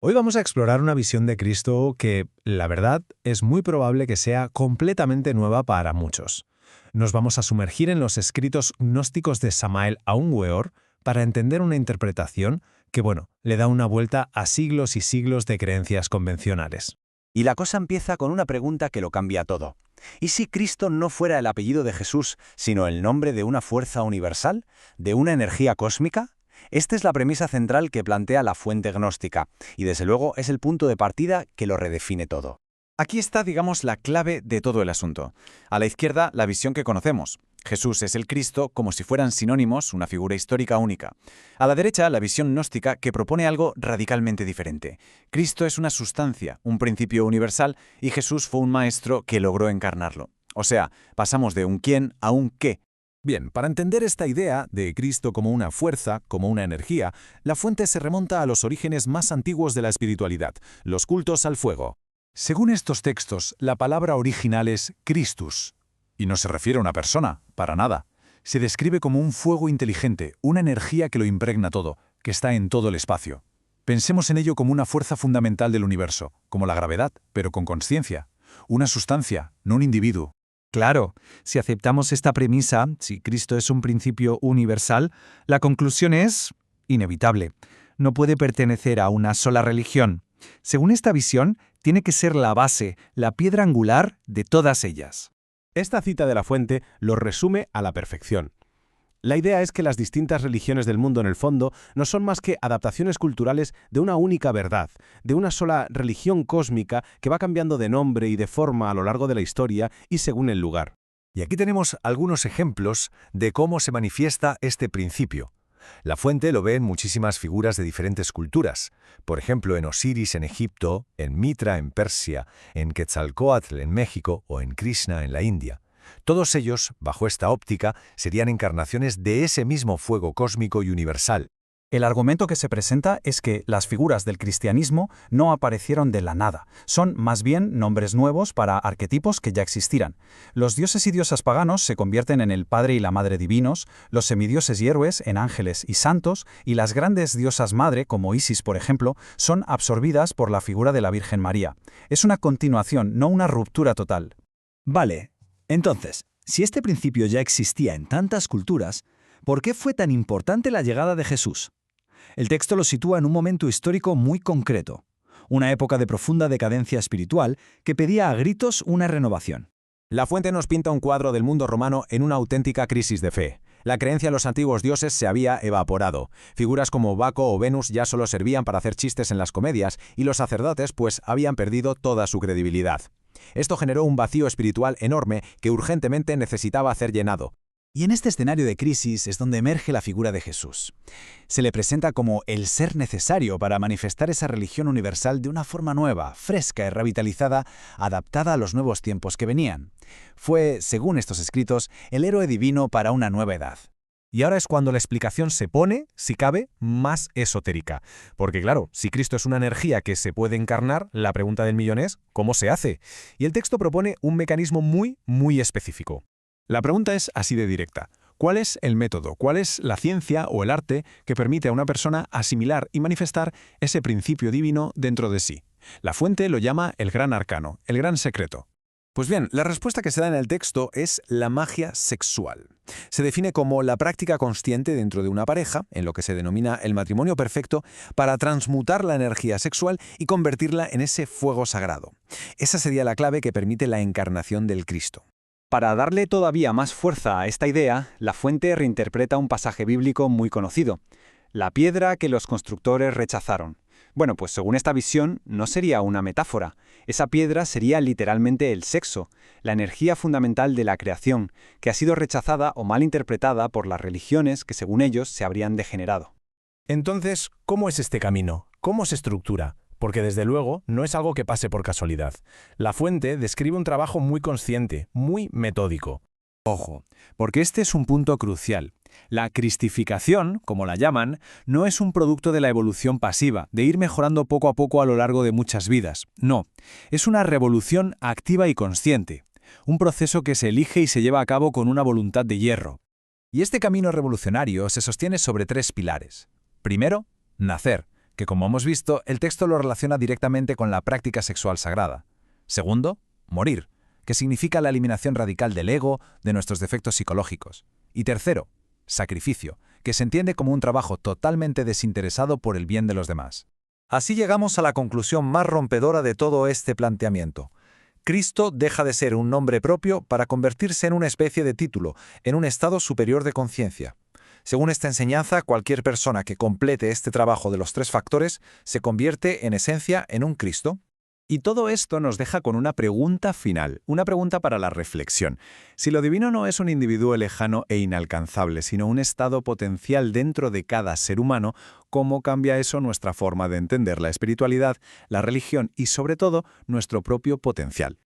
Hoy vamos a explorar una visión de Cristo que, la verdad, es muy probable que sea completamente nueva para muchos. Nos vamos a sumergir en los escritos gnósticos de Samael Aun Weor para entender una interpretación que, le da una vuelta a siglos y siglos de creencias convencionales. Y la cosa empieza con una pregunta que lo cambia todo. ¿Y si Cristo no fuera el apellido de Jesús, sino el nombre de una fuerza universal? ¿De una energía cósmica? Esta es la premisa central que plantea la fuente gnóstica, y desde luego es el punto de partida que lo redefine todo. Aquí está, digamos, la clave de todo el asunto. A la izquierda, la visión que conocemos. Jesús es el Cristo como si fueran sinónimos, una figura histórica única. A la derecha, la visión gnóstica que propone algo radicalmente diferente. Cristo es una sustancia, un principio universal, y Jesús fue un maestro que logró encarnarlo. O sea, pasamos de un quién a un qué. Bien, para entender esta idea de Cristo como una fuerza, como una energía, la fuente se remonta a los orígenes más antiguos de la espiritualidad, los cultos al fuego. Según estos textos, la palabra original es Christus, y no se refiere a una persona, para nada. Se describe como un fuego inteligente, una energía que lo impregna todo, que está en todo el espacio. Pensemos en ello como una fuerza fundamental del universo, como la gravedad, pero con consciencia. Una sustancia, no un individuo. Claro, si aceptamos esta premisa, si Cristo es un principio universal, la conclusión es inevitable. No puede pertenecer a una sola religión. Según esta visión, tiene que ser la base, la piedra angular de todas ellas. Esta cita de la fuente lo resume a la perfección. La idea es que las distintas religiones del mundo, en el fondo, no son más que adaptaciones culturales de una única verdad, de una sola religión cósmica que va cambiando de nombre y de forma a lo largo de la historia y según el lugar. Y aquí tenemos algunos ejemplos de cómo se manifiesta este principio. La fuente lo ve en muchísimas figuras de diferentes culturas, por ejemplo en Osiris en Egipto, en Mitra en Persia, en Quetzalcóatl en México o en Krishna en la India. Todos ellos, bajo esta óptica, serían encarnaciones de ese mismo fuego cósmico y universal. El argumento que se presenta es que las figuras del cristianismo no aparecieron de la nada, son más bien nombres nuevos para arquetipos que ya existieran. Los dioses y diosas paganos se convierten en el Padre y la Madre divinos, los semidioses y héroes en ángeles y santos, y las grandes diosas madre, como Isis por ejemplo, son absorbidas por la figura de la Virgen María. Es una continuación, no una ruptura total. Vale, entonces, si este principio ya existía en tantas culturas, ¿por qué fue tan importante la llegada de Jesús? El texto lo sitúa en un momento histórico muy concreto, una época de profunda decadencia espiritual que pedía a gritos una renovación. La fuente nos pinta un cuadro del mundo romano en una auténtica crisis de fe. La creencia en los antiguos dioses se había evaporado. Figuras como Baco o Venus ya solo servían para hacer chistes en las comedias y los sacerdotes pues habían perdido toda su credibilidad. Esto generó un vacío espiritual enorme que urgentemente necesitaba ser llenado. Y en este escenario de crisis es donde emerge la figura de Jesús. Se le presenta como el ser necesario para manifestar esa religión universal de una forma nueva, fresca y revitalizada, adaptada a los nuevos tiempos que venían. Fue, según estos escritos, el héroe divino para una nueva edad. Y ahora es cuando la explicación se pone, si cabe, más esotérica. Porque claro, si Cristo es una energía que se puede encarnar, la pregunta del millón es ¿cómo se hace? Y el texto propone un mecanismo muy específico. La pregunta es así de directa. ¿Cuál es el método? ¿Cuál es la ciencia o el arte que permite a una persona asimilar y manifestar ese principio divino dentro de sí? La fuente lo llama el gran arcano, el gran secreto. Pues bien, la respuesta que se da en el texto es la magia sexual. Se define como la práctica consciente dentro de una pareja, en lo que se denomina el matrimonio perfecto, para transmutar la energía sexual y convertirla en ese fuego sagrado. Esa sería la clave que permite la encarnación del Cristo. Para darle todavía más fuerza a esta idea, la fuente reinterpreta un pasaje bíblico muy conocido: la piedra que los constructores rechazaron. Bueno, pues según esta visión, no sería una metáfora. Esa piedra sería literalmente el sexo, la energía fundamental de la creación, que ha sido rechazada o mal interpretada por las religiones que según ellos se habrían degenerado. Entonces, ¿cómo es este camino? ¿Cómo se estructura? Porque desde luego no es algo que pase por casualidad. La fuente describe un trabajo muy consciente, muy metódico. Ojo, porque este es un punto crucial. La cristificación, como la llaman, no es un producto de la evolución pasiva, de ir mejorando poco a poco a lo largo de muchas vidas. No, es una revolución activa y consciente, un proceso que se elige y se lleva a cabo con una voluntad de hierro. Y este camino revolucionario se sostiene sobre tres pilares. Primero, nacer, que como hemos visto, el texto lo relaciona directamente con la práctica sexual sagrada. Segundo, morir, que significa la eliminación radical del ego, de nuestros defectos psicológicos. Y tercero, sacrificio, que se entiende como un trabajo totalmente desinteresado por el bien de los demás. Así llegamos a la conclusión más rompedora de todo este planteamiento. Cristo deja de ser un nombre propio para convertirse en una especie de título, en un estado superior de conciencia. Según esta enseñanza, cualquier persona que complete este trabajo de los 3 factores se convierte en esencia en un Cristo. Y todo esto nos deja con una pregunta final, una pregunta para la reflexión. Si lo divino no es un individuo lejano e inalcanzable, sino un estado potencial dentro de cada ser humano, ¿cómo cambia eso nuestra forma de entender la espiritualidad, la religión y, sobre todo, nuestro propio potencial?